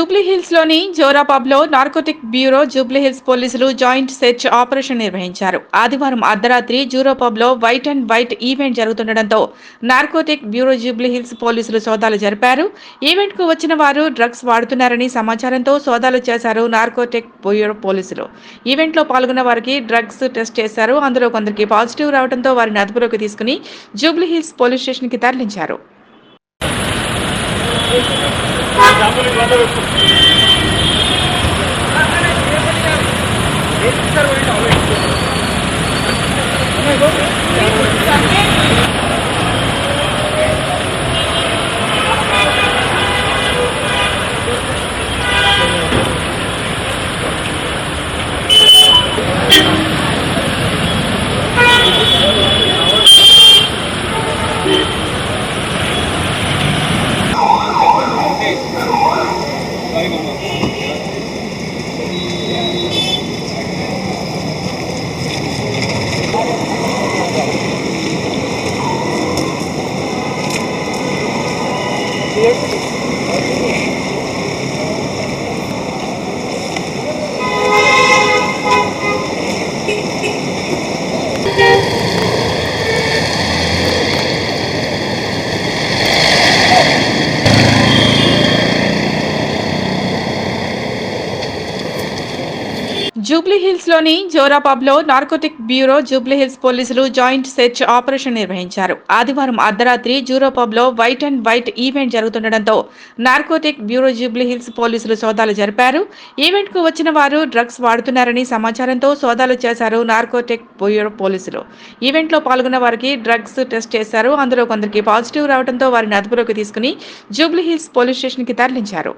జూబ్లీహిల్స్‌లోని Zora పబ్‌లో narcotic bureau, Jubilee Hills పోలీసులు joint search operation నిర్వహించారు. ఆదివారం అర్ధరాత్రి జూరో పబ్‌లో వైట్ అండ్ వైట్ ఈవెంట్ జరుగుతుండటంతో నార్కోటిక్ బ్యూరో, జూబ్లీహిల్స్ పోలీసులు సోదాలు జరిపారు. ఈవెంట్‌కు వచ్చిన వారు డ్రగ్స్ వాడుతున్నారని సమాచారంతో సోదాలు చేశారు నార్కోటిక్ బ్యూరో పోలీసులు. ఈవెంట్‌లో పాల్గొన్న వారికి డ్రగ్స్ టెస్ట్ చేశారు. అందులో కొందరికి పాజిటివ్ రావడంతో వారిని అదుపులోకి తీసుకుని జూబ్లీహిల్స్ పోలీస్ స్టేషన్‌కి తరలించారు. జూబ్లీహిల్స్‌లోని జోరా పబ్‌లో నార్కోటిక్ బ్యూరో, జూబ్లీహిల్స్ పోలీసులు జాయింట్ సెర్చ్ ఆపరేషన్ నిర్వహించారు. ఆదివారం అర్ధరాత్రి జూరో పబ్‌లో వైట్ అండ్ వైట్ ఈవెంట్ జరుగుతుండటంతో నార్కోటిక్ బ్యూరో, జూబ్లీహిల్స్ పోలీసులు సోదాలు జరిపారు. ఈవెంట్‌కు వచ్చిన వారు డ్రగ్స్ వాడుతున్నారని సమాచారంతో సోదాలు చేశారు నార్కోటిక్ బ్యూరో పోలీసులు. ఈవెంట్‌లో పాల్గొన్న వారికి డ్రగ్స్ టెస్ట్ చేశారు. అందులో కొందరికి పాజిటివ్ రావడంతో వారిని అదుపులోకి తీసుకుని జూబ్లీహిల్స్ పోలీస్ స్టేషన్‌కి తరలించారు.